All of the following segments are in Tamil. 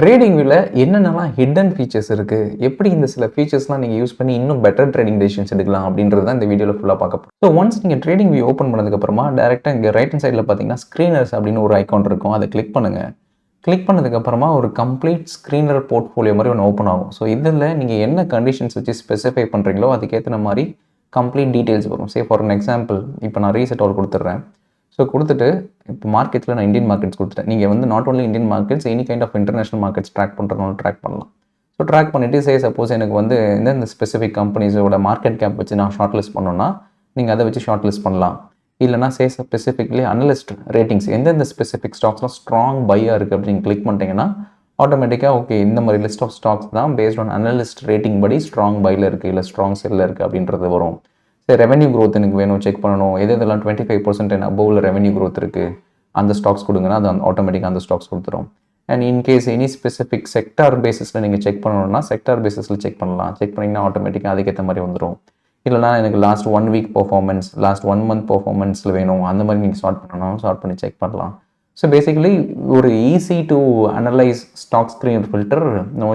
ட்ரேடிங் வியூல என்னென்னலாம் ஹிடன் ஃபீச்சர்ஸ் இருக்கு? எப்படி இந்த சில ஃபீச்சர்ஸ்லாம் நீங்க யூஸ் பண்ணி இன்னும் பெட்டர் ட்ரேடிங் டெசிஷன்ஸ் எடுக்கலாம் அப்படின்றது தான் இந்த வீடியோல ஃபுல்லா பார்க்க போறோம். ஸோ ஒன்ஸ் நீங்க ட்ரேடிங் வியூ ஓப்பன் பண்ணதுக்கு அப்புறமா டைரக்ட்டா இங்க ரைட் ஹேண்ட் சைடுல பார்த்தீங்கன்னா ஸ்க்ரீனர்ஸ் அப்படின்னு ஒரு ஐகான் இருக்கும். அதை கிளிக் பண்ணுங்க. கிளிக் பண்ணதுக்கு அப்புறமா ஒரு கம்ப்ளீட் ஸ்க்ரீனர் போர்ட்ஃபோலியோ மாதிரி ஒன்று ஓப்பன் ஆகும். ஸோ இதில் நீங்க என்ன கண்டிஷன்ஸ் வச்சு ஸ்பெசிஃபை பண்றீங்களோ அதுக்கேத்த மாதிரி கம்ப்ளீட் டீடைல்ஸ் வரும். ஃபார் அன் எக்ஸாம்பிள் இப்போ நான் ரீசெட் ஆல் கொடுத்துட்றேன். ஸோ கொடுத்துட்டு இப்போ மார்க்கெட்ஸில் நான் இந்தியன் மார்க்கெட்ஸ் கொடுத்துட்டேன். நீங்கள் வந்து not only Indian markets any kind of international markets track பண்ணுறதுனால ட்ராக் பண்ணலாம். ஸோ ட்ராக் பண்ணிவிட்டு சப்போஸ் எனக்கு வந்து இந்த ஸ்பெசிஃபிக் கம்பெனிஸோட மார்க்கெட் கேப் வச்சு நான் ஷார்ட் லிஸ்ட் பண்ணோன்னா நீங்கள் அதை வச்சு ஷார்ட் லிஸ்ட் பண்ணலாம். இல்லைனா ஸ்பெசிஃபிக்லி அனலிஸ்ட் ரேட்டிங்ஸ் எந்தெந்த ஸ்பெசிஃபிக் ஸ்டாக்ஸ்லாம் ஸ்ட்ராங் பையாக இருக்குது அப்படின்னு கிளிக் பண்ணிட்டீங்கன்னா ஆட்டோமேட்டிக்காக ஓகே இந்த மாதிரி லிஸ்ட் ஆஃப் ஸ்டாக்ஸ் தான் பேஸ்ட் ஆன் அனலிஸ்ட் ரேட்டிங் படி ஸ்ட்ராங் பையில் இருக்குது இல்லை ஸ்ட்ராங் செல்லில் இருக்குது அப்படின்றது வரும். ரெவென்யூ க்ரோத் எனக்கு வேணும் செக் பண்ணணும். எதெல்லாம் 25% அண்ட் அபோவில் ரெவென்யூ க்ரோத் இருக்குது அந்த ஸ்டாக்ஸ் கொடுங்கன்னா அது ஆட்டோமேட்டிக்காக அந்த ஸ்டாக்ஸ் கொடுத்துரும். And in case any specific sector பேசிஸில் நீங்கள் செக் பண்ணணும்னா செக்டார் பேசிஸில் செக் பண்ணலாம். செக் பண்ணிங்கன்னா ஆட்டோமேட்டிக்காக அதுக்கேற்ற மாதிரி வந்துடும். இல்லைனா எனக்கு last 1 week performance last 1 month பர்ஃபார்மன்ஸில் வேணும் அந்த மாதிரி நீங்கள் ஸ்டார்ட் பண்ணணும். ஸ்டார்ட் பண்ணி செக் பண்ணலாம். ஸோ பேசிக்கலி ஒரு easy to analyse stock screen filter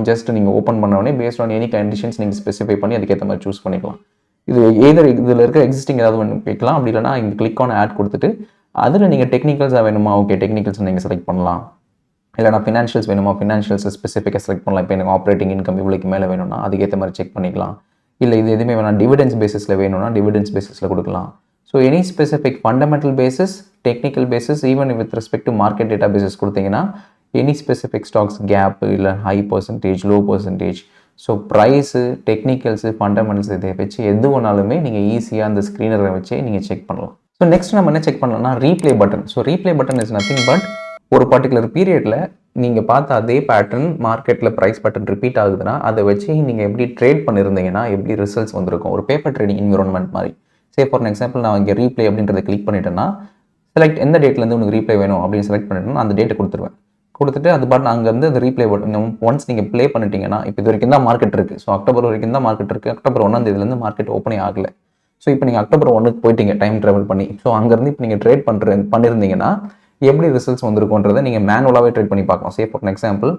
just நீங்கள் ஓப்பன் பண்ணோடனே பேஸ்ட் ஆன் எனி கண்டிஷன்ஸ் நீங்கள் ஸ்பெசிஃபை பண்ணி அதுக்கேற்ற மாதிரி சூஸ் பண்ணிக்கலாம். இது இதில் இருக்க எக்ஸிஸ்டிங் ஏதாவது ஒன்று வைக்கலாம். அப்படி இல்லைனா இங்கே கிளிக் ஆன் ஆட் கொடுத்துட்டு அதில் நீங்கள் டெக்னிக்கல்ஸாக வேணுமா ஓகே டெக்னிக்கல்ஸ் நீங்கள் செலக்ட் பண்ணலாம். இல்லைனா ஃபினான்ஷியல்ஸ் வேணுமா ஃபினான்ஷியல்ஸ் ஸ்பெசிஃபிக்காக செலக்ட் பண்ணலாம். இப்போ எனக்கு ஆப்ரேட்டிங் இன்கம் இவ்வளோக்கு மேலே வேணும்னா அதுக்கேற்ற மாதிரி செக் பண்ணிக்கலாம். இல்லை இது எதுவுமே வேணாம் டிவிடென்ஸ் பேசிஸில் வேணும்னா டிவிடென்ஸ் பேசிஸில் கொடுக்கலாம். So any specific fundamental basis technical basis even with respect to market data basis கொடுத்தீங்கன்னா எனி ஸ்பெசிஃபிக் ஸ்டாக்ஸ் கேப் இல்லை high percentage low percentage so price technicals fundamentals இதை வச்சு எது ஒன்றாலுமே நீங்கள் ஈஸியாக அந்த ஸ்க்ரீனரை வச்சு நீங்கள் செக் பண்ணலாம். ஸோ நெக்ஸ்ட் நம்ம என்ன செக் பண்ணலாம்னா replay button. So replay button is nothing but ஒரு பர்டிகுலர் பீரியடில் நீங்கள் பார்த்த அதே பேட்டர்ன் மார்க்கெட்டில் ப்ரைஸ் பேட்டர்ன் ரிப்பீட் ஆகுதுன்னா அதை வச்சு நீங்கள் எப்படி ட்ரேட் பண்ணியிருந்தீங்கன்னா எப்படி ரிசல்ட்ஸ் வந்திருக்கும் ஒரு பேப்பர் ட்ரேடிங் என்விரான்மெண்ட் மாதிரி. ஃபார் எக்ஸாம்பிள் நான் இங்கே ரீப்ளே அப்படின்றத கிளிக் பண்ணிட்டேன்னா செலக்ட் எந்த டேட்லேருந்து உனக்கு ரீப்ளே வேணும் அப்படின்னு செலக்ட் பண்ணிட்டேன்னா அந்த டேட்டை கொடுத்துருவேன். கொடுத்துட்டு அது பாட்டு அங்கேருந்து அந்த ரீப்ளே பட்டன் ஒன்ஸ் நீங்கள் ப்ளே பண்ணிட்டீங்கன்னா இப்போ இது வரைக்கும் தான் மார்க்கெட் இருக்குது. ஸோ அக்டோபர் வரைக்கும் தான் மார்க்கெட் இருக்குது. அக்டோபர் 1ஆம் தேதியிலேருந்து மார்க்கெட் ஓப்பனே ஆகலை. ஸோ இப்போ நீங்கள் அக்டோபர் 1க்கு போயிட்டீங்க டைம் ட்ராவல் பண்ணி. ஸோ அங்கேருந்து இப்போ நீங்கள் ட்ரேட் பண்ணியிருந்தீங்கன்னா எப்படி ரிசல்ட்ஸ் வந்திருக்குன்றதை நீங்கள் மேனுவலாகவே ட்ரேட் பண்ணி பார்க்கலாம். ஃபார் எக்ஸாம்பிள்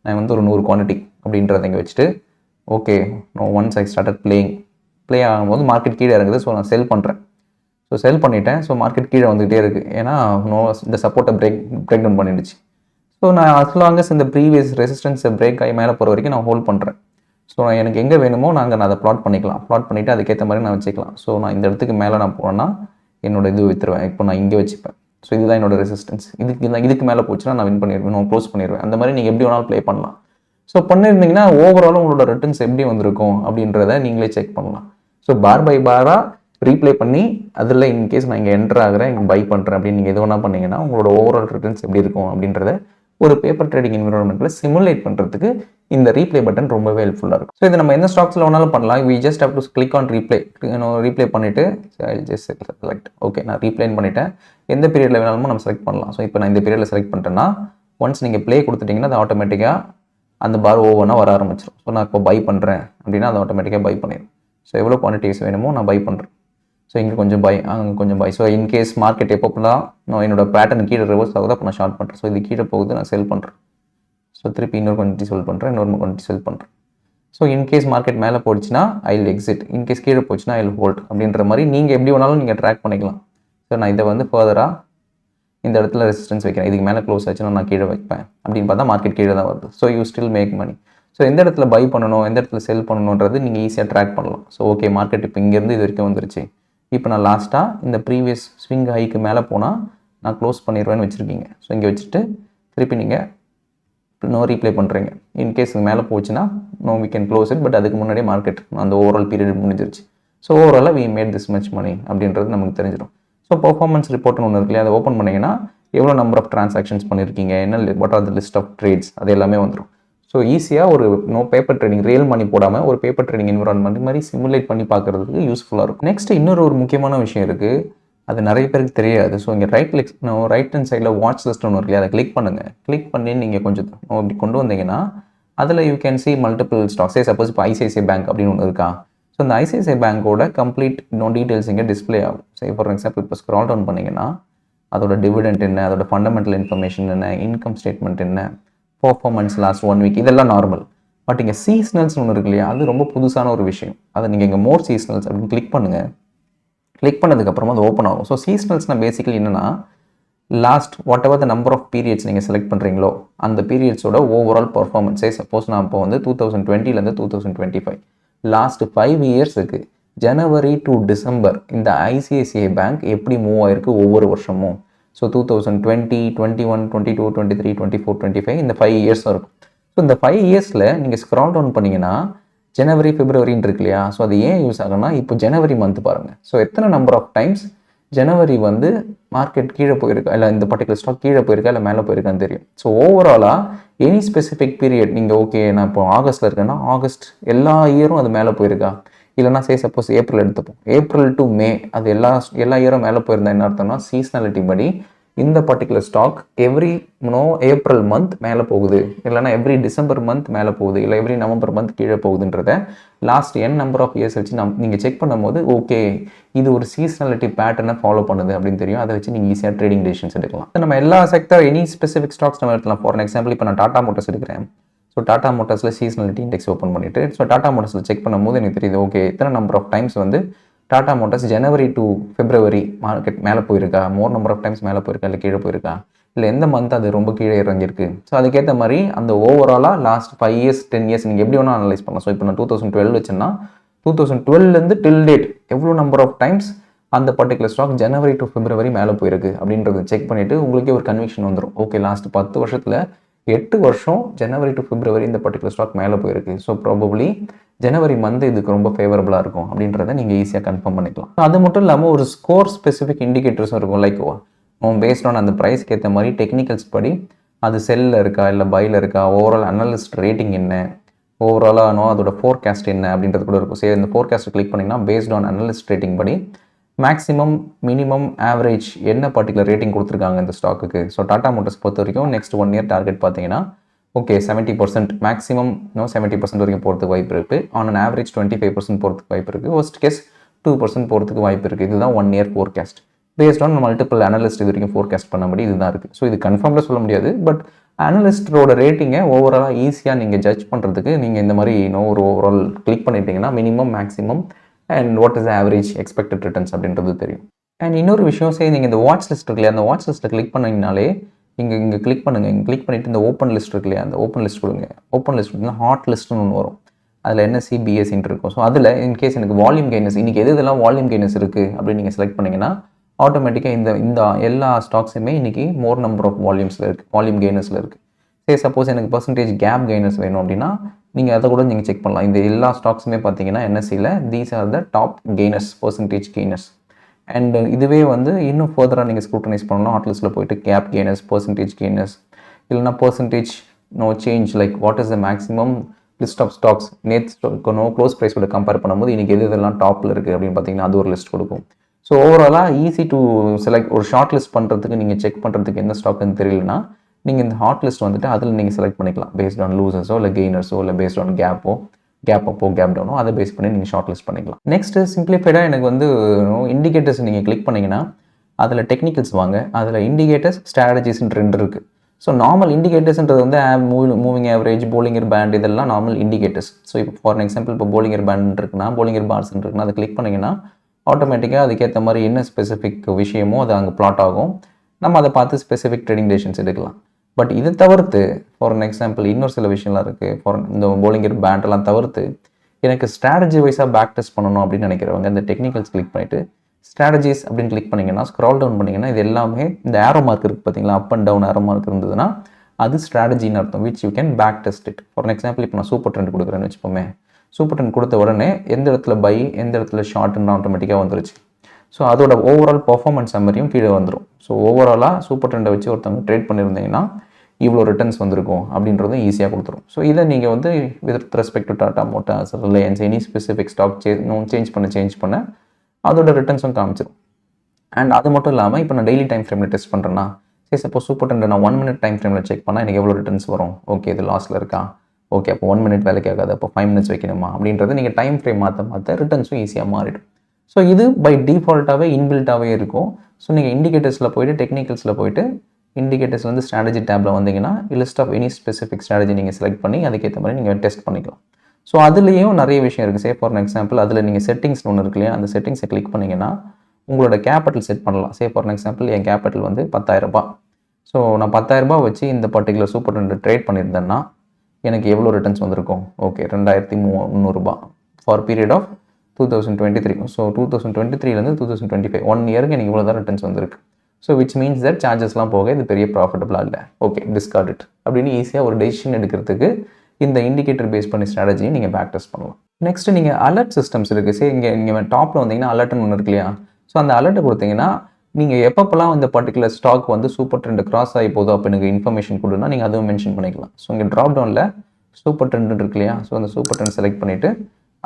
நான் வந்து ஒரு 100 குவான்டிட்டி அப்படின்றத இங்கே வச்சுட்டு okay once I started play ஆகும்போது மார்க்கெட் கீழே இறங்குது. ஸோ நான் செல் பண்ணுறேன். ஸோ செல் பண்ணிட்டேன். ஸோ மார்க்கெட் கீழே வந்துகிட்டே இருக்குது. ஏன்னா இந்த சப்போர்ட்டை பிரேக் டவுன் பண்ணிடுச்சு. ஸோ நான் as long as இந்த ப்ரீவியஸ் ரெசிஸ்டன்ஸை பிரேக் ஆகி மேலே போகிற வரைக்கும் நான் ஹோல்ட் பண்ணுறேன். ஸோ எனக்கு எங்கே வேணுமோ நான் அதை ப்ளாட் பண்ணிக்கலாம். ப்ளாட் பண்ணிவிட்டு அதுக்கேற்ற மாதிரி நான் வச்சுக்கலாம். ஸோ நான் இந்த இடத்துக்கு மேலே நான் போனேன்னா என்னோட இது விற்றுருவேன். இப்போ நான் இங்கே வச்சுப்பேன். ஸோ இதுதான் என்னோட ரெசிஸ்டன்ஸ். இதுக்கு மேலே போச்சுன்னா நான் வின் பண்ணிடுவேன். நான் க்ளோஸ் பண்ணிடுவேன். அந்த மாதிரி நீங்கள் எப்படி வேணாலும் ப்ளே பண்ணலாம். ஸோ பண்ணியிருந்தீங்கன்னா ஓவராலும் உங்களோட ரிட்டர்ன்ஸ் எப்படி வந்திருக்கும் அப்படின்றத நீங்களே செக் பண்ணலாம். ஸோ பார் பை பாராக ரீப்ளே பண்ணி அதில் இன்கேஸ் நான் இங்கே என்ட்ரு ஆகிறேன் இங்கே பை பண்ணுறேன் அப்படின்னு நீங்கள் எது வேணா பண்ணிங்கன்னா உங்களோட ஓவரால் ரிட்டர்ன்ஸ் எப்படி இருக்கும் அப்படின்றத ஒரு பேப்பர் ட்ரேடிங் என்விரான்மெண்ட்டில் சிமுலேட் பண்ணுறதுக்கு இந்த ரீப்ளே பட்டன் ரொம்பவே ஹெல்ப்ஃபுல்லாக இருக்கும். ஸோ இது நம்ம எந்த ஸ்டாக்ஸில் வேணாலும் பண்ணலாம். We just have to click on replay பண்ணிவிட்டு ஜஸ்ட் செலக்ட் ஓகே நான் ரீப்ளேன் பண்ணிவிட்டேன். எந்த பீரியடில் வேணாலுமோ நம்ம செலக்ட் பண்ணலாம். ஸோ இப்போ நான் இந்த பீரியடில் செலக்ட் பண்ணிட்டேன்னா ஒன்ஸ் நீங்கள் ப்ளே கொடுத்துட்டிங்கன்னா அது ஆட்டோமேட்டிக்காக அந்த பார் ஓவனாக வர ஆரம்பிச்சிடும். ஸோ நான் இப்போ பை பண்ணுறேன் அப்படின்னா அது ஆட்டோமேட்டிக்காக பை பண்ணிடும். ஸோ எவ்வளோ குவான்டிட்டிஸ் வேணுமோ நான் பை பண்ணுறேன். ஸோ இங்கே கொஞ்சம் பை அங்கே கொஞ்சம் பை. ஸோ இன்கேஸ் மார்க்கெட் எப்போலாம் நான் என்னோட பேட்டர்ன் கீழே ரிவர்ஸ் ஆகுது அப்போ நான் ஷார்ட் பண்ணுறேன். ஸோ இது கீழே போகுது நான் செல் பண்ணுறேன். ஸோ திருப்பி இன்னொரு குவான்டிட்டி செல் பண்ணுறேன். இன்னொரு குவான்டிட்டி செல் பண்ணுறேன். ஸோ இன்கேஸ் மார்க்கெட் மேலே போச்சுன்னா ஐ வில் எக்ஸிட். இன்கேஸ் கீழே போச்சுன்னா ஐ வில் ஹோல்ட் அப்படின்ற மாதிரி நீங்கள் எப்படி வேணாலும் நீங்கள் ட்ராக் பண்ணிக்கலாம். ஸோ நான் இதை வந்து ஃபர்தராக இந்த இடத்துல ரெசிஸ்டன்ஸ் வைக்கிறேன். இதுக்கு மேலே க்ளோஸ் ஆச்சுன்னா நான் கீழே வைப்பேன் அப்படின்னு பார்த்தா மார்க்கெட் கீழே தான் வருது. So you still make money. So எந்த இடத்துல பை பண்ணணும் எந்த இடத்துல செல் பண்ணணுன்றது நீங்கள் ஈஸியாக ட்ராக் பண்ணலாம். ஸோ ஓகே மார்க்கெட் இப்போ இங்கேருந்து இது வரைக்கும் வந்துருச்சு. இப்போ நான் லாஸ்ட்டாக இந்த ப்ரீவியஸ் ஸ்விங் ஹைக்கு மேலே போனால் நான் க்ளோஸ் பண்ணிடுவேன்னு வச்சுருக்கீங்க. ஸோ இங்கே வச்சுட்டு திருப்பி நீங்கள் நோ ரீப்ளே பண்ணுறீங்க. இன்கேஸ் மேலே போச்சுன்னா no we can close it. But அதுக்கு முன்னாடியே மார்க்கெட் அந்த ஓவரால் பீரியட் முடிஞ்சிருச்சு. ஸோ ஓவராலாக we made this much money அப்படின்றது நமக்கு தெரிஞ்சிடும். ஸோ பர்ஃபார்மன்ஸ் ரிப்போர்ட்னு ஒன்று இருக்கு இல்லையா அதை ஓப்பன் பண்ணிங்கன்னா எவ்வளோ நம்பர் ஆஃப் ட்ரான்சாக்ஷன்ஸ் பண்ணியிருக்கீங்க என்ன what are the list of trades அது எல்லாமே வந்துடும். ஸோ ஈஸியாக ஒரு பேப்பர் ட்ரேடிங் ரியல் மணி போடாமல் ஒரு பேப்பர் ட்ரேடிங் என்விரான்மெண்ட் மாதிரி சிமுலேட் பண்ணி பார்க்குறதுக்கு யூஸ்ஃபுல்லாக இருக்கும். நெக்ஸ்ட் இன்னொரு முக்கியமான விஷயம் இருக்குது. அது நிறைய பேருக்கு தெரியாது. ஸோ இங்கே ரைட் ஹேண்ட் சைடில் வாட்ச் லிஸ்ட் ஒன்று இருக்கு அதை கிளிக் பண்ணுங்கள். கிளிக் பண்ணி நீங்கள் கொஞ்சம் அப்படி கொண்டு வந்தீங்கன்னா அதில் யூ கேன் சி மல்டிபிள் ஸ்டாக்ஸே. சப்போஸ் இப்போ ஐசிஐசிஐ பேங்க் அப்படின்னு ஒன்று இருக்கா. ஸோ இந்த ஐசிஐசிஐ பேங்கோட கம்ப்ளீட் டீட்டெயில்ஸ் இங்கே டிஸ்பிளே ஆகும். ஃபார் எக்ஸாம்பிள் இப்போ ஸ்க்ரால் டவுன் பண்ணிங்கன்னா அதோட டிவிடெண்ட் என்ன அதோட ஃபண்டமெண்டல் இன்ஃபர்மேஷன் என்ன இன்கம் ஸ்டேட்மெண்ட் என்ன பர்ஃபார்மன்ஸ் லாஸ்ட் 1 வீக் இதெல்லாம் நார்மல். பட் இங்கே சீஸ்னல்ஸ் ஒன்று இருக்கு இல்லையா, அது ரொம்ப புதுசான ஒரு விஷயம். அதை நீங்கள் இங்கே மோர் சீஸ்னல்ஸ் அப்படின்னு கிளிக் பண்ணுங்கள். கிளிக் பண்ணதுக்கப்புறமா அது ஓப்பன் ஆகும். ஸோ சீஸ்னல்ஸ்னால் பேசிக்கலி என்னென்னா last whatever the number of periods நீங்கள் செலக்ட் பண்ணுறீங்களோ அந்த பீரியட்ஸோட ஓவரால் பர்ஃபார்மன்ஸே சப்போஸ் நான் இப்போ வந்து 2020 2025 லாஸ்ட் 5 இயர்ஸுக்கு ஜனவரி டு டிசம்பர் இந்த ஐசிஐசிஐ பேங்க் எப்படி மூவ் ஆயிருக்கு ஒவ்வொரு வருஷமும். ஸோ 2020, 21, 22, 23, 24, 25 இந்த 5 இயர்ஸ் இருக்கும். ஸோ இந்த 5 இயர்ஸில் நீங்கள் ஸ்க்ரால் டவுன் பண்ணிங்கன்னா ஜனவரி பிப்ரவரின்னு இருக்கு இல்லையா, ஸோ அது ஏன் யூஸ் ஆகும்னா இப்போ ஜனவரி மந்த் பாருங்கள். ஸோ எத்தனை நம்பர் ஆஃப் டைம்ஸ் ஜனவரி வந்து மார்க்கெட் கீழே போயிருக்கா, இல்லை இந்த பர்டிகுலர் ஸ்டாக் கீழே போயிருக்கா இல்லை மேலே போயிருக்கான்னு தெரியும். ஸோ ஓவராலாக எனி ஸ்பெசிஃபிக் பீரியட் நீங்கள் ஓகே நான் இப்போ ஆகஸ்ட்டில் இருக்கேன்னா ஆகஸ்ட் எல்லா இயரும் அது மேலே போயிருக்கா, இல்லைனா சப்போஸ் ஏப்ரல் எடுத்துப்போம், ஏப்ரல் டு மே அது எல்லா இயரும் மேலே போயிருந்தா என்ன அர்த்தம்னா சீசனாலிட்டி படி இந்த particular stock every April month மேலே போகுது, இல்லைனா எவ்ரி டிசம்பர் மந்த் மேலே போகுது, இல்லை எவ்ரி நவம்பர் மந்த் கீழே போகுதுன்றத லாஸ்ட் நம்பர் ஆஃப் இயர்ஸ் வச்சு நீங்கள் செக் பண்ணும்போது ஓகே இது ஒரு சீசனாலிட்டி பேட்டர்னை ஃபாலோ பண்ணுது அப்படின்னு தெரியும். அதை வச்சு நீங்கள் ஈஸியாக ட்ரேடிங் டெசிஷன்ஸ் எடுக்கலாம். நம்ம எல்லா செக்டர் எனி ஸ்பெசிஃபிக் ஸ்டாக்ஸ் நம்ம எடுக்கலாம். ஃபார் எக்ஸாம்பிள் இப்போ நான் டாடா மோட்டர்ஸ் எடுக்கிறேன். ஸோ டாடா மோட்டர்ஸில் சீசனாலிட்டி இண்டெக்ஸ் ஓப்பன் பண்ணிவிட்டு ஸோ டாடா மோட்டர்ஸில் செக் பண்ணும்போது எனக்கு தெரியுது ஓகே இத்தனை நம்பர் ஆஃப் டைம்ஸ் வந்து Tata motors January to February market மேலே போயிருக்கா, மோர் நம்பர் ஆஃப் டைம்ஸ் மேலே போயிருக்கா இல்லை கீழே போயிருக்கா, இல்லை எந்த மந்த் அது ரொம்ப கீழே இறங்கியிருக்கு. ஸோ அதுக்கேற்ற மாதிரி அந்த ஓவராலாக லாஸ்ட் 5 இயர்ஸ் 10 இயர்ஸ் நீங்கள் எப்படி வேணால் அனலைஸ் பண்ணலாம். ஸோ இப்போ நான் 2012 வச்சுன்னா 2012 டில் டேட் எவ்வளோ நம்பர் ஆஃப் டைம்ஸ் அந்த particular stock January to February மேலே போயிருக்கு அப்படின்றத செக் பண்ணிவிட்டு உங்களுக்கே ஒரு கன்விக்ஷன் வந்துடும். ஓகே லாஸ்ட் 10 வருஷத்தில் 8 வருஷம் ஜனவரி டு பிப்ரவரி இந்த பர்டிகுலர் ஸ்டாக் மேலே போயிருக்கு. ஸோ ப்ராபப்ளி ஜனவரி மந்த் இதுக்கு ரொம்ப ஃபேவரபுளாக இருக்கும் அப்படின்றத நீங்கள் ஈஸியாக கன்ஃபார்ம் பண்ணிக்கலாம். அது மட்டும் இல்லாமல் ஒரு ஸ்கோர் ஸ்பெசிஃபிக் இண்டிகேட்டர்ஸும் இருக்கும். லைக் பேஸ்ட் ஆன் அந்த ப்ரைஸ்க்கு ஏற்ற மாதிரி டெக்னிக்கல்ஸ் படி அது செல்லில் இருக்கா இல்லை பையில் இருக்கா, ஓவரால் அனலிஸ்ட் ரேட்டிங் என்ன, ஓவராலாக அதோட ஃபோர்காஸ்ட் என்ன அப்படின்றது கூட இருக்கும். சரி இந்த ஃபோர்காஸ்ட் கிளிக் பண்ணிங்கன்னா பேஸ்ட் ஆன் அனலிஸ்ட் ரேட்டிங் படி மேக்ஸிமம் மினிமம் ஆவரேஜ் என்ன பர்டிகுலர் ரேட்டிங் கொடுத்துருக்காங்க இந்த ஸ்டாக்குக்கு. ஸோ டாடா மோட்டர்ஸ் பொறுத்த வரைக்கும் நெக்ஸ்ட் 1 இயர் டார்கெட் பார்த்தீங்கன்னா ஓகே 70% மேக்ஸிமம் 70% வரைக்கும் போகிறதுக்கு வாய்ப்பு இருக்குது. ஆன் அன் ஆவரேஜ் 25% போகிறதுக்கு வாய்ப்பு இருக்குது. ஃபர்ஸ்ட் கேஸ் 2% போகிறதுக்கு வாய்ப்பு இருக்குது. இதுதான் 1 year forecast based on multiple analyst இது வரைக்கும் ஃபோர்காஸ்ட் பண்ண முடியும். இதுதான் இருக்குது. ஸோ இது கன்ஃபார்மில் சொல்ல முடியாது. பட் அனலிஸ்டரோட ரேட்டிங்கை ஓவராலாக ஈஸியாக நீங்கள் ஜட்ஜ் பண்ணுறதுக்கு நீங்கள் இந்த மாதிரி ஒரு ஓவரால் கிளிக் பண்ணிட்டீங்கன்னா minimum maximum and what is average expected returns அப்படின்றது தெரியும். அண்ட் இன்னொரு விஷயம் சரி நீங்கள் இந்த வாட்ச் லிஸ்ட் இருக்கு இல்லையா, அந்த வாட்ச் லிஸ்ட்டை கிளிக் பண்ணிங்கனாலே இங்கே கிளிக் பண்ணுங்கள். இங்கே கிளிக் பண்ணிவிட்டு இந்த ஓப்பன் லிஸ்ட் இருக்கு இல்லையா, அந்த ஓப்பன் லிஸ்ட் கொடுங்க. ஓப்பன் லிஸ்ட் கொடுத்தா ஹாட் லிஸ்ட்னு ஒன்று வரும். அதில் என்எஸ்சி பிஎஸ்சின்னு இருக்கும். ஸோ அதில் இன்கேஸ் எனக்கு வால்யூம் கெய்னஸ் இன்றைக்கி இதெல்லாம் வால்யூம் கெய்னஸ் இருக்குது அப்படின்னு நீங்கள் செலக்ட் பண்ணிங்கன்னா ஆட்டோமேட்டிக்காக இந்த எல்லா ஸ்டாக்ஸுமே இன்றைக்கி மோர் நம்பர் ஆஃப் வால்யூம்ஸில் இருக்குது, வால்யூம் கெய்னஸில் இருக்குது. சரி சப்போஸ் எனக்கு பர்சன்டேஜ் கேப் கெய்னஸ் வேணும் அப்படின்னா நீங்கள் அதை கூட நீங்கள் செக் பண்ணலாம். இந்த எல்லா ஸ்டாக்ஸுமே பார்த்தீங்கன்னா என்எஸ்சியில் these are the top gainers, percentage gainers. And இதுவே வந்து இன்னும் ஃபர்தராக நீங்கள் ஸ்க்ரூட்டனைஸ் பண்ணலாம். ஹாட் லிஸ்ட்டில் போயிட்டு கேப் கெய்னர்ஸ், பர்சன்டேஜ் கெய்னர்ஸ், இல்லைனா percentage change like what is the maximum list of stocks நேற்று க்ளோஸ் ப்ரைஸோட கம்பேர் பண்ணும்போது இன்றைக்கி இதெல்லாம் டாப்பில் இருக்குது அப்படின்னு பார்த்தீங்கன்னா அது ஒரு லிஸ்ட் கொடுக்கும். ஸோ ஓவராலாக ஈஸி டு செலக்ட். ஒரு ஷார்ட் லிஸ்ட் பண்ணுறதுக்கு நீங்கள் செக் பண்ணுறதுக்கு என்ன ஸ்டாக்குன்னு தெரியலனா நீங்கள் இந்த ஹாட் லிஸ்ட் வந்துட்டு அதில் நீங்கள் செலக்ட் பண்ணிக்கலாம். பேஸ்ட் ஆன் லூசர்ஸோ இல்லை கெய்னர்ஸோ இல்லை பேஸ்ட் ஆன் கேப் அப்போ கேப் டவுனோ அதை பேஸ் பண்ணி நீங்கள் ஷார்ட் லிஸ்ட் பண்ணிக்கலாம். நெக்ஸ்ட்டு சிம்பிளிஃபைடாக எனக்கு வந்து இண்டிகேட்டர்ஸ் நீங்கள் கிளிக் பண்ணிங்கன்னா அதில் டெக்னிக்கல்ஸ் வாங்க. அதில் இண்டிகேட்டர்ஸ் ஸ்ட்ராட்டஜிஸ்ன்னு 2 இருக்குது. ஸோ நார்மல் இண்டிகேட்டர்ஸ்ன்றது வந்து மூவிங் ஆவரேஜ், போலிங்கர் பேண்ட் இதெல்லாம் நார்மல் இண்டிகேட்டர்ஸ். ஸோ இப்போ ஃபார் எக்ஸாம்பிள் இப்போ போலிங்கர் பேண்ட் இருக்குன்னா, போலிங்கர் பார்ஸ் இருக்குன்னா அதை கிளிக் பண்ணிங்கன்னா ஆட்டோமேட்டிக்காக அதுக்கேற்ற மாதிரி என்ன ஸ்பெசிஃபிக் விஷயமோ அது அங்கே பிளாட் ஆகும். நம்ம அதை பார்த்து ஸ்பெசிஃபிக் ட்ரேடிங் டெசிஷன்ஸ் எடுக்கலாம். பட் இதை தவிர்த்து ஃபார் எக்ஸாம்பிள் இன்னொரு சில விஷயம்லாம் இருக்குது. இந்த போலிங்கர் பேண்டெல்லாம் தவிர்த்து எனக்கு ஸ்ட்ராட்டஜி வைஸாக பேக் டெஸ்ட் பண்ணணும் அப்படின்னு நினைக்கிறவங்க இந்த டெக்னிக்கல்ஸ் கிளிக் பண்ணிவிட்டு ஸ்ட்ராட்டஜிஸ் அப்படின்னு கிளிக் பண்ணிங்கன்னா ஸ்க்ரால் டவுன் பண்ணிங்கன்னா இது எல்லாமே இந்த ஏரோ மார்க் இருக்குது பார்த்தீங்களா, up and down arrow mark இருந்ததுன்னா அது ஸ்ட்ராட்டஜின்னு அர்த்தம். Which you can backtest it. For example இப்போ நான் சூப்பர் ட்ரெண்ட் கொடுக்குறேன்னு வச்சுப்போமே, சூப்பர் ட்ரெண்ட் கொடுத்த உடனே எந்த இடத்துல பை எந்த இடத்துல ஷார்ட்னு ஆட்டோமேட்டிக்காக வந்துருச்சு. ஸோ அதோட ஓவரால் பர்ஃபார்மன்ஸ் சம்மரியும் கீழே வந்துடும். ஸோ ஓவராலாக சூப்பர் ட்ரெண்டை வச்சு ஒருத்தவங்க ட்ரேட் பண்ணியிருந்தீங்கன்னா இவ்வளோ ரிட்டர்ன்ஸ் வந்திருக்கும் அப்படின்றதும் ஈஸியாக கொடுத்துரும். ஸோ இதை நீங்கள் வந்து with respect to Tata Motors, Reliance, any specific stock change பண்ண அதோட ரிட்டர்ன்ஸும் காமிச்சிடும். அண்ட் அது மட்டும் இல்லாமல் இப்போ நான் டெய்லி டைம் ஃப்ரேமில் டெஸ்ட் பண்ணுறேன்னா சரி சப்போஸ் சூப்பர் ட்ரெண்டை நான் 1 மினிட் டைம் ஃப்ரேமில் செக் பண்ணால் எனக்கு எவ்வளோ ரிட்டர்ன்ஸ் வரும். ஓகே இது லாஸில் இருக்கா, ஓகே அப்போ 1 மினிட் வேலைக்கு ஆகாது, அப்போ 5 மினிட்ஸ் வைக்கணுமா அப்படின்றது நீங்கள் டைம் ஃப்ரேம் மாற்ற ரிட்டர்ன்ஸும் ஈஸியாக மாறிடும். ஸோ இது பை டிஃபால்ட்டாகவே இன்பில்ட்டாகவே இருக்கும். ஸோ நீங்கள் இண்டிகேட்டர்ஸில் போய்ட்டு டெக்னிக்கல்ஸில் போய்ட்டு இண்டிகேட்டர்ஸ் வந்து ஸ்ட்ராட்டஜி டேப்பில் வந்தீங்கன்னா list of any specific strategy நீங்கள் செலக்ட் பண்ணி அதுக்கேற்ற மாதிரி நீங்கள் டெஸ்ட் பண்ணிக்கலாம். ஸோ அதுலேயும் நிறைய விஷயம் இருக்குது. சே ஃபார் எக்ஸாம்பிள் அதில் நீங்கள் செட்டிங்ஸ் ஒன்று இருக்கு இல்லையா, அந்த செட்டிங்ஸை கிளிக் பண்ணிங்கன்னா உங்களோட கேபிட்டல் செட் பண்ணலாம். சே ஃபார் எக்ஸாம்பிள் என் கேபிட்டல் வந்து 10,000. ஸோ நான் 10,000 வச்சு இந்த பர்டிகுலர் சூப்பர் ட்ரெண்ட் ட்ரேட் பண்ணியிருந்தேன்னா எனக்கு எவ்வளோ ரிட்டர்ன்ஸ் வந்திருக்கும்? Okay, 2,300 for period of 2023. So 2023லேருந்து 2025 1 இயருக்கு எனக்கு இவ்வளோ தான் ரிட்டர்ன்ஸ் வந்திருக்கு. ஸோ விச் மீன்ஸ் தட் சார்ஜஸ்லாம் போக இது பெரிய ப்ராஃபிட்டபுளாக இல்லை. ஓகே, டிஸ்கார்ட் இட் அப்படின்னு ஈஸியாக ஒரு டெசிஷன் எடுக்கிறதுக்கு இந்த இண்டிகேட்டர் பேஸ் பண்ணி ஸ்ட்ராட்டஜியை நீங்கள் பேக் டெஸ்ட் பண்ணலாம். நெக்ஸ்ட் நீங்கள் அலர்ட் சிஸ்டம்ஸ் இருக்குது. சரி, இங்கே டாப்பில் வந்தீங்கன்னா அலர்ட்னு ஒன்று இருக்கு இல்லையா. ஸோ அந்த அலர்ட்டை கொடுத்தீங்கன்னா நீங்கள் எப்பப்பெல்லாம் இந்த பர்டிகுலர் ஸ்டாக் வந்து சூப்பர் ட்ரெண்ட் கிராஸ் ஆகி போதும் அப்போ எனக்கு இன்ஃபர்மேஷன் கொடுன்னா நீங்கள் அதுவும் மென்ஷன் பண்ணிக்கலாம். ஸோ இங்கே ட்ராப் டவுனில் சூப்பர் ட்ரெண்ட் இருக்கு இல்லையா. ஸோ அந்த சூப்பர் ட்ரெண்ட் செலக்ட் பண்ணிவிட்டு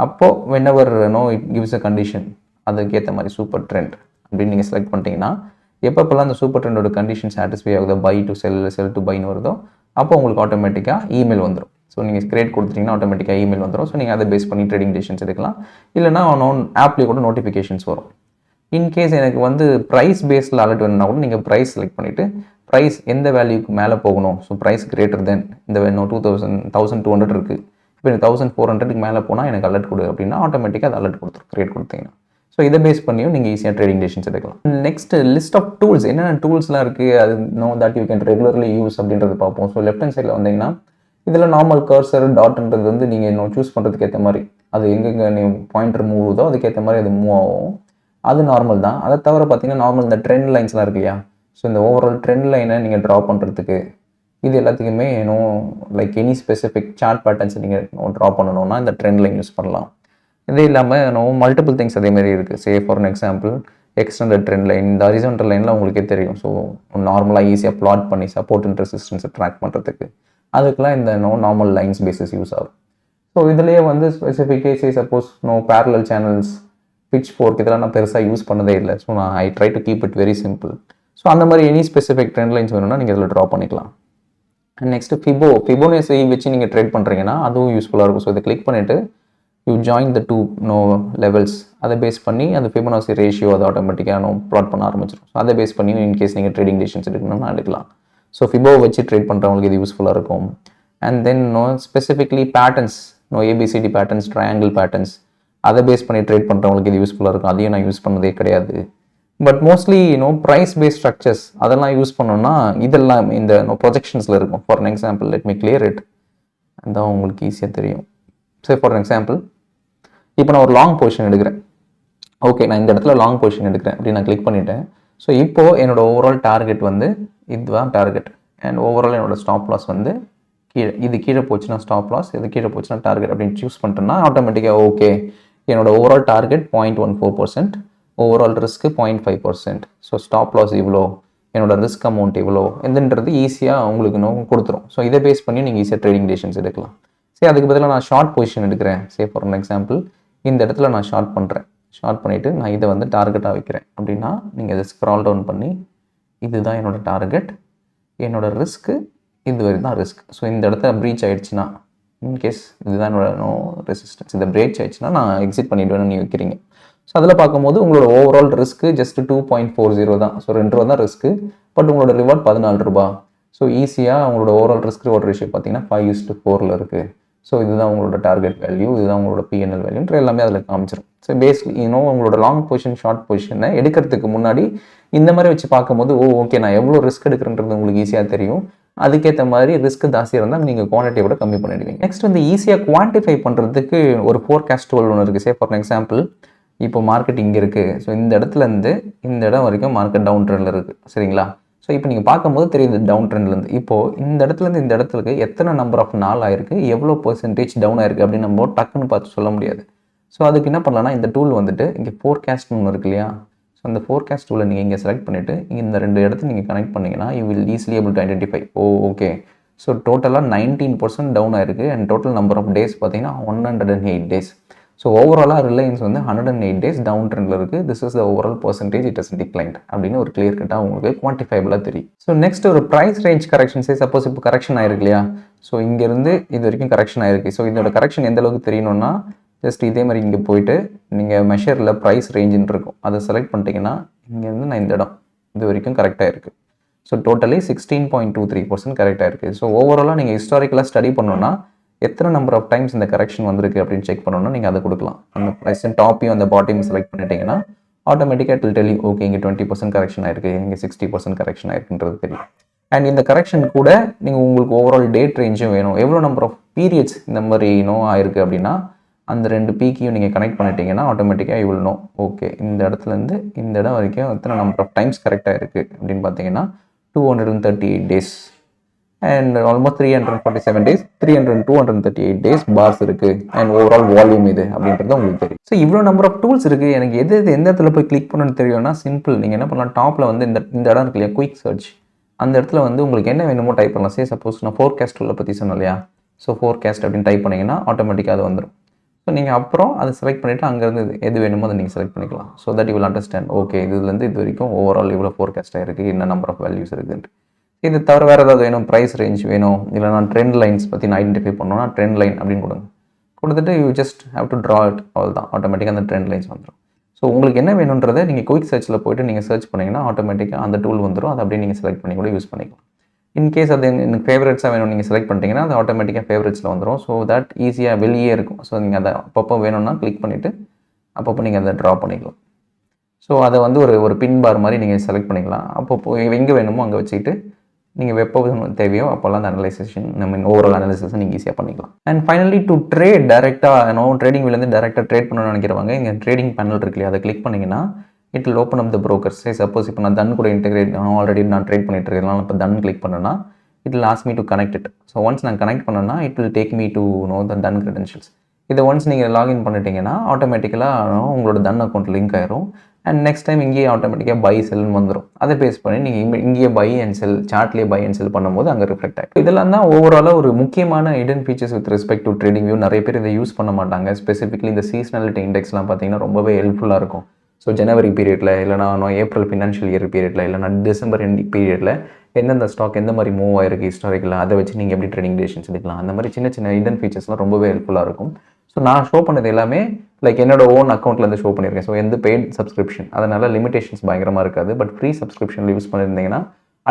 அப்போது whenever it gives a condition அதுக்கேற்ற மாதிரி சூப்பர் ட்ரெண்ட் அப்படின்னு நீங்கள் செலக்ட் பண்ணிட்டீங்கன்னா எப்பப்பெல்லாம் அந்த சூப்பர் ட்ரெண்டோட கண்டிஷன் சாட்டிஸ்ஃபை ஆகுதோ, பை டு செல் டு பைன்னு வருதோ அப்போ உங்களுக்கு ஆட்டோமேட்டிக்காக இமெயில் வந்துடும். ஸோ நீங்கள் கிரியேட் கொடுத்துட்டிங்கன்னா ஆட்டோமேட்டிக்காக இமெயில் வந்துடும். ஸோ நீங்கள் அதை பேஸ் பண்ணி ட்ரேடிங் டெசிஷன்ஸ் எடுக்கலாம். இல்லைனா ஆப்லேயே கூட நோட்டிஃபிகேஷன்ஸ் வரும். இன்கேஸ் எனக்கு வந்து ப்ரைஸ் பேஸில் அலர்ட் வேணும்னா கூட நீங்கள் ப்ரைஸ் செலக்ட் பண்ணிவிட்டு ப்ரைஸ் எந்த வேல்யூக்கு மேலே போகணும், ஸோ ப்ரைஸ் கிரேட்டர் தென் இந்த 1,200 இருக்குது, இப்போ எனக்கு 1,400க்கு மேலே போனால் எனக்கு அலர்ட் கொடு அப்படின்னா ஆட்டோமேட்டிக்காக அது அலர்ட் கொடுத்துரும் கிரியேட் கொடுத்தீங்கன்னா. ஸோ இதை பேஸ் பண்ணியும் நீங்கள் ஈஸியாக ட்ரேடிங் டெசிஷன்ஸ் எடுக்கலாம். நெக்ஸ்ட் லிஸ்ட் ஆஃப் டூல்ஸ், என்னென்ன டூல்ஸ்லாம் இருக்குது அது that you can regularly use அப்படின்றது பார்ப்போம். ஸோ லெஃப்ட் ஹேண்ட் சைடில் வந்தீங்கன்னா இதில் நார்மல் கர்சர் டாட்ன்றது வந்து நீங்கள் இன்னும் சூஸ் பண்ணுறதுக்கு ஏற்ற மாதிரி அது எங்கெங்கே நீ பாயிண்டர் மூவ் ஆகுதோ அதுக்கேற்ற மாதிரி அது மூவ் ஆகும். அது நார்மல் தான். அதை தவிர பார்த்தீங்கன்னா நார்மல் இந்த ட்ரெண்ட் லைன்ஸ்லாம் இருக்கு இல்லையா. ஸோ இந்த ஓவரால் ட்ரெண்ட் லைனை நீங்கள் ட்ரா பண்ணுறதுக்கு இது எல்லாத்துக்குமே like any specific chart patterns நீங்கள் ட்ரா பண்ணணும்னா இந்த ட்ரெண்ட் லைன் யூஸ் பண்ணலாம். இதே இல்லாமல் மல்டிபிள் திங்ஸ் அதேமாதிரி இருக்குது. சே for example extended trend line, இந்த ஹரிசான்டல் லைனில் உங்களுக்கே தெரியும். ஸோ நார்மலாக ஈஸியாக பிளாட் பண்ணி சப்போர்ட் அண்ட் ரெசிஸ்டன்ஸை ட்ராக் பண்ணுறதுக்கு அதுக்கெலாம் இந்த நார்மல் லைன்ஸ் பேசிஸ் யூஸ் ஆகும். ஸோ இதுலேயே வந்து ஸ்பெசிஃபிக்கே suppose parallel channels, pitchfork இதெல்லாம் நான் பெருசாக யூஸ் பண்ணதே இல்லை. ஸோ நான் I try to keep it very simple. So அந்த மாதிரி எனி ஸ்பெசிஃபிக் ட்ரெண்ட் லைன்ஸ் வேணும்னா நீங்கள் இதில் ட்ரா பண்ணிக்கலாம். நெக்ஸ்ட் ஃபிபோனசி வச்சு நீங்கள் ட்ரேட் பண்ணுறீங்கன்னா அதுவும் யூஸ்ஃபுல்லாக இருக்கும். ஸோ இதை கிளிக் பண்ணிவிட்டு you join the two levels, அதை பேஸ் பண்ணி அந்த ஃபிபோனசி ரேஷியோ அதை ஆட்டோமேட்டிக்காக ப்ளாட் பண்ண ஆரம்பிச்சிடும். ஸோ அதை பேஸ் பண்ணி இன்கேஸ் நீங்கள் ட்ரேடிங் டெசிஷன்ஸ் எடுக்கணும்னா எடுக்கலாம். ஸோ ஃபிபோ வச்சு ட்ரேட் பண்ணுறவங்களுக்கு இது யூஸ்ஃபுல்லாக இருக்கும். And then specifically patterns, ABCD patterns, triangle patterns அதை பேஸ் பண்ணி ட்ரேட் பண்ணுறவங்களுக்கு இது யூஸ்ஃபுல்லாக இருக்கும். அதையும் நான் யூஸ் பண்ணதே கிடையாது. But mostly price based structures அதெல்லாம் யூஸ் பண்ணோன்னா இதெல்லாம் இந்த ப்ரொஜெக்ஷன்ஸில் இருக்கும். For example let me clear it, அதான் உங்களுக்கு ஈஸியாக தெரியும். சரி, ஃபார் எக்ஸாம்பிள் இப்போ நான் ஒரு லாங் பொசிஷன் எடுக்கிறேன். ஓகே, நான் இந்த இடத்துல லாங் பொசிஷன் எடுக்கிறேன் அப்படின்னு நான் கிளிக் பண்ணிட்டேன். ஸோ இப்போது என்னோட ஓவரால் டார்கெட் வந்து இதுதான் டார்கெட். அண்ட் ஓவரால் என்னோட ஸ்டாப் லாஸ் வந்து இது கீழே போச்சுன்னா ஸ்டாப் லாஸ், இது கீழே போச்சுன்னா டார்கெட் அப்படின்னு சூஸ் பண்ணிட்டேன்னா ஆட்டோமேட்டிக்காக ஓகே என்னோட overall target 0.14%, overall risk 0.5%. So stop loss இவ்வளோ, என்னோட ரிஸ்க் அமௌண்ட் இவ்வளோ இதுன்றது ஈஸியாக உங்களுக்கு கொடுத்துரும். ஸோ இதை பேஸ் பண்ணி நீங்கள் ஈஸியாக ட்ரேடிங் டெசிஷன்ஸ் எடுக்கலாம். சரி, அதுக்கு பதிலாக நான் ஷார்ட் பொசிஷன் எடுக்கிறேன். சே ஃபார் எக்ஸாம்பிள் இந்த இடத்துல நான் ஷார்ட் பண்ணுறேன். ஷார்ட் பண்ணிவிட்டு நான் இதை வந்து டார்கெட்டாக வைக்கிறேன் அப்படின்னா நீங்கள் இதை ஸ்க்ரால் டவுன் பண்ணி இதுதான் என்னோட டார்கெட், என்னோட ரிஸ்க்கு இது வரைக்கும் தான் ரிஸ்க். ஸோ இந்த இடத்துல ப்ரீச் ஆகிடுச்சுன்னா இன்கேஸ் இதுதான் என்னோட ரெசிஸ்டன்ஸ், இந்த பிரேச் ஆகிடுச்சுன்னா நான் எக்ஸிட் பண்ணிவிடுவேன்னு நீங்கள் வைக்கிறீங்க. ஸோ அதில் பார்க்கும்போது உங்களோட ஓவரால் ரிஸ்க்கு ஜஸ்ட் 2.40 தான். ஸோ 2 ரூபா தான் ரிஸ்க்கு, பட் உங்களோட ரிவார்ட் 14 ரூபா. ஸோ ஈஸியாக உங்களோட ஓவரால் ரிஸ்க் ரிவார்ட் ரேஷியோ பார்த்தீங்கன்னா 5:4 இருக்குது. ஸோ இதுதான் உங்களோட டார்கெட் வேல்யூ, இதுதான் உங்களோட பிஎன்எல் வேல்யூன்ற எல்லாமே அதில் காமிச்சிடும். ஸோ பேஸ்லி உங்களோட லாங் பொசிஷன் ஷார்ட் பொசிஷனை எடுக்கிறதுக்கு முன்னாடி இந்த மாதிரி வச்சு பார்க்கும்போது ஓகே நான் எவ்வளோ ரிஸ்க் எடுக்கிறன்றது உங்களுக்கு ஈஸியாக தெரியும். அதுக்கேற்ற மாதிரி ரிஸ்க் ஜாஸ்தியாக இருந்தால் நீங்கள் குவான்டிட்டியை கூட கம்மி பண்ணிடுவீங்க. நெக்ஸ்ட் வந்து ஈஸியாக குவான்டிஃபை பண்ணுறதுக்கு ஒரு ஃபோர்காஸ்ட் டூல் ஒன்று இருக்குது. சே ஃபார் எக்ஸாம்பிள் இப்போ மார்க்கெட் இங்கே இருக்குது. ஸோ இந்த இடத்துலேருந்து இந்த இடம் வரைக்கும் மார்க்கெட் டவுன் ட்ரெண்டில் இருக்குது. சரிங்களா? ஸோ இப்போ நீங்கள் பார்க்கும்போது தெரியுது டவுன் ட்ரெண்ட்லேருந்து இப்போது இந்த இடத்துலேருந்து இந்த இடத்துக்கு எத்தனை நம்பர் ஆஃப் நாள் ஆயிருக்கு, எவ்வளோ % டவுன் ஆயிருக்கு அப்படின்னு நம்ம டக்குன்னு பார்த்து சொல்ல முடியாது. ஸோ அதுக்கு என்ன பண்ணலாம்னா இந்த டூல் வந்துட்டு இங்கே ஃபோர்காஸ்ட் ஒன்று இருக்கு இல்லையா. ஸோ அந்த ஃபோர்காஸ்ட் டூலை நீங்கள் இங்கே செலக்ட் பண்ணிவிட்டு இந்த 2 இடத்துல நீங்கள் கனெக்ட் பண்ணிங்கன்னா you will easily able to identify okay so டோட்டலாக 19% டவுன் ஆயிருக்கு and total number of days பார்த்தீங்கன்னா 108 days. ஸோ ஓவராலாக ரிலையன்ஸ் வந்து 108 days டவுன் ட்ரெண்டில் இருக்குது. This is the overall % it is declined அப்படின்னு ஒரு கிளியர் கட்டாக உங்களுக்கு குவான்டிஃபைபிளாக தெரியும். ஸோ நெக்ஸ்ட் ஒரு ப்ரைஸ் ரேஞ்ச் கரெக்ஷன்ஸே சப்போஸ் இப்போ கரெக்ஷன் ஆயிருக்கு இல்லையா. ஸோ இங்கேருந்து இது வரைக்கும் கரெக்ஷன் ஆயிருக்கு. ஸோ இதோட கரெக்ஷன் எந்த அளவுக்கு தெரியணும்னா ஜஸ்ட் இதே மாதிரி இங்கே போயிட்டு நீங்கள் மெஷரில் ப்ரைஸ் ரேஞ்சுன்னு இருக்கும் அதை செலக்ட் பண்ணிட்டீங்கன்னா இங்கேருந்து நான் இந்த இடம் இது வரைக்கும் கரெக்டாக இருக்குது. ஸோ டோட்டலி 16.23% கரெக்டாக இருக்குது. ஸோ ஓவராலாக நீங்கள் ஹிஸ்டாரிக்கலாக ஸ்டடி பண்ணோன்னா எத்தனை நம்பர் ஆஃப் டைம்ஸ் இந்த கரெக்ஷன் வந்திருக்கு அப்படின்னு செக் பண்ணணும்னா நீங்கள் அதை கொடுக்கலாம். அந்த ப்ரைஸ் டாப்பையும் அந்த பாட்டையும் செலக்ட் பண்ணிட்டீங்கன்னா ஆட்டோமேட்டிக்காக it will tell you okay இங்கே 20% கரெக்ஷன் ஆயிருக்கு, இங்கே 60% கரெக்ஷன் ஆயிருக்குன்றது தெரியும். அண்ட் இந்த கரெக்ஷன் கூட நீங்கள் உங்களுக்கு ஓவரால் டேட் ரேஞ்சும் வேணும், எவ்வளோ நம்பர் ஆஃப் பீரியட்ஸ் இந்த மாதிரி ஆயிருக்கு அப்படின்னா அந்த 2 பீக்கையும் நீங்கள் கனெக்ட் பண்ணிட்டீங்கன்னா ஆட்டோமேட்டிக்காக யூ வில் நோ ஓகே இந்த இடத்துலேருந்து இந்த இடம் வரைக்கும் எத்தனை நம்பர் ஆஃப் டைம்ஸ் கரெக்டாக இருக்குது அப்படின்னு பார்த்தீங்கன்னா 238 days and almost 347 days 238 days bars இருக்குது அண்ட் ஓவரால் வால்யூம் இது அப்படின்றது உங்களுக்கு தெரியும். ஸோ இவ்வளோ நம்பர் ஆஃப் டூல்ஸ் இருக்குது. எனக்கு எது எந்த இடத்துல போய் கிளிக் பண்ணணும்னு தெரியும்னா சிம்பிள். நீங்கள் என்ன பண்ணலாம், டாப்பில் வந்து இந்த இடம் இருக்கு இல்லையா, குயிக் சர்ச், அந்த இடத்துல வந்து உங்களுக்கு என்ன வேணுமோ டைப் பண்ணலாம். சப்போஸ் நான் ஃபோர்காஸ்ட் டூலை பற்றி சொன்னேன் இல்லையா, ஸோ ஃபோர்காஸ்ட் அப்படின்னு டைப் பண்ணிங்கன்னா ஆட்டோமேட்டிக்காக அது வந்துடும். ஸோ நீங்கள் அப்புறம் அதை செலக்ட் பண்ணிவிட்டு அங்கேருந்து எது வேணுமோ அதை நீங்கள் செலக்ட் பண்ணிக்கலாம். So that you will understand okay இதுலேருந்து இது வரைக்கும் ஓவரால் இவ்வளோ ஃபோர்காஸ்ட்டாக இருக்குது, என்ன நம்பர் ஆஃப் வேல்யூஸ் இருக்குன்ட்டு. இது தவிர வேறு ஏதாவது வேணும், ப்ரைஸ் ரேஞ்ச் வேணும், இல்லை நான் ட்ரெண்ட் லைன்ஸ் பற்றி நான் ஐடென்டிஃபை பண்ணணும்னா ட்ரெண்ட் லைன் அப்படின்னு கொடுத்துட்டு you just have to draw it, அவ்வளோ தான், ஆட்டோமேட்டிக்காக அந்த ட்ரெண்ட் லைன்ஸ் வந்துடும். ஸோ உங்களுக்கு என்ன வேணுன்றதை நீங்கள் குயிக் சர்ச்சில் போய்ட்டு நீங்கள் சர்ச் பண்ணிங்கன்னா ஆட்டோமேட்டிக்காக அந்த டூல் வந்துடும். அதை அப்படியே நீங்கள் செலக்ட் பண்ணி கூட யூஸ் பண்ணிக்கலாம். இன்கேஸ் அது எனக்கு ஃபேவரட்ஸாக வேணும் நீங்கள் செலக்ட் பண்ணிட்டீங்கன்னா அது ஆட்டோமேட்டிக்காக ஃபேவரட்ஸில் வந்துடும். ஸோ தட் ஈஸியாக வெளியே இருக்கும். ஸோ நீங்கள் அதை அப்பப்போ வேணும்னா கிளிக் பண்ணிவிட்டு அப்பப்போ நீங்கள் அதை ட்ரா பண்ணிக்கலாம். ஸோ அதை வந்து ஒரு பின் பார் மாதிரி நீங்கள் செலக்ட் பண்ணிக்கலாம். அப்பப்போ எங்கே வேணுமோ அங்கே வச்சுக்கிட்டு நீங்கள் எப்போ தேவையோ அப்போல்லாம் அந்த அனலைசேஷன் ஓவரால் அனலைசேஷன் நீங்கள் ஈஸியாக பண்ணிக்கலாம். அண்ட் ஃபைனலி டு ட்ரேட் டேரெக்டாக ட்ரேடிங் விலேருந்து டேரெக்டாக ட்ரேட் பண்ணணும்னு நினைக்கிறவங்க இங்கே ட்ரேடிங் பேனல் இருக்கு இல்லையா, அதை கிளிக் பண்ணிங்கன்னா it will open up the brokers. Suppose இப்போ நான் தன் கூட இன்டெகிரேட் ஆல்ரெடி நான் ட்ரேட் பண்ணிட்டு இருக்கேன், இப்போ தன் கிளிக் பண்ணேன்னா it will ask me to connect it. So once நான் கனெக்ட் பண்ணேன்னா it will take me to the then credentials. இதை ஒன்ஸ் நீங்கள் லாகின் பண்ணிட்டீங்கன்னா ஆட்டோமேட்டிக்கலாக உங்களோட தன் அக்கௌண்ட் லிங்க் ஆயிரும். அண்ட் நெக்ஸ்ட் டைம் இங்கேயே ஆட்டோமேட்டிக்காக பை செல்னு வந்துடும். அதை பேஸ் பண்ணி நீங்கள் இங்கேயே பை அண்ட் செல், சார்ட்லேயே பை அண்ட் செல் பண்ணும்போது அங்கே ரிஃப்ளெக்ட் ஆகும். இதெல்லாம் தான் ஓவராலாக ஒரு முக்கியமான hidden features with respect to trading view. நிறைய பேர் இதை யூஸ் பண்ண மாட்டாங்க. ஸ்பெசிஃபிக்லி இந்த சீசனாலிட்டி இண்டெக்ஸ்லாம் பார்த்தீங்கன்னா ரொம்பவே ஹெல்ப்ஃபுல்லாக இருக்கும். ஸோ ஜனவரி பீரியடில், இல்லைனா ஏப்ரல் ஃபினான்ஷியல் இயர் பீரியடில், இல்லைனா டிசம்பர் எண்ட் பீரியடில் எந்தெந்த ஸ்டாக் எந்த மாதிரி மூவ் ஆயிருக்கு ஹிஸ்டாரிக்கலாக, அதை வச்சு நீங்கள் எப்படி ட்ரேடிங் டெசிஷன்ஸ் எடுக்கலாம். அந்த மாதிரி சின்ன சின்ன ஹிடன் ஃபீச்சர்ஸ்லாம் ரொம்பவே ஹெல்ப்ஃபுல்லாக இருக்கும். ஸோ நான் ஷோ பண்ணது எல்லாமே லைக் என்னோட ஓன் அக்கௌண்ட்லேருந்து ஷோ பண்ணியிருக்கேன். ஸோ எந்த பெய்ட் சப்ஸ்கிரிப்ஷன், அதனால் லிமிடேஷன்ஸ் பயங்கரமாக இருக்காது. பட் ஃப்ரீ சப்ஸ்கிரிப்ஷனில் யூஸ் பண்ணியிருந்தீங்கன்னா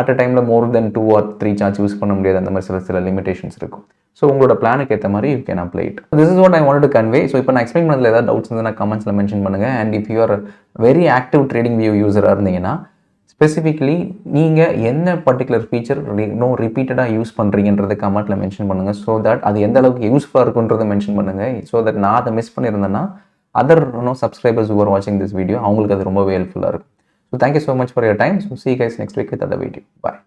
அட் அ டைமில் மோர் தென் 2 or 3 சார்ஜ் யூஸ் பண்ண முடியாது. அந்த மாதிரி சில லிமிடேஷன்ஸ் இருக்கும். ஸோ உங்களோட பிளானுக்கு ஏற்ற மாதிரி you can apply it. This is what I want to convey. So இப்போ நான் எக்ஸ்பிளைன் பண்ணதில் ஏதாவது டவுட்ஸ் இருந்தால் கமெண்ட்ஸில் மென்ஷன் பண்ணுங்கள். And if you are very active trading view யூஸராக இருந்தீங்கன்னா ஸ்பெசிஃபிக்லி நீங்கள் என்ன பர்டிகுலர் ஃபீச்சர் ரிப்பீட்டடாக யூஸ் பண்ணுறீங்கன்றதை கமெண்ட்டில் மென்ஷன் பண்ணுங்கள். ஸோ தட் அது எந்த அளவுக்கு யூஸ்ஃபுல்லாக இருக்குன்றதை மென்ஷன் பண்ணுங்கள். ஸோ தட் நான் அதை மிஸ் பண்ணியிருந்தேன்னா other subscribers who are watching this video அவங்களுக்கு அது ரொம்பவே ஹெல்ப்ஃபுல்லாக இருக்கும். So thank you so much for your time. So see you guys next week with other video. Bye.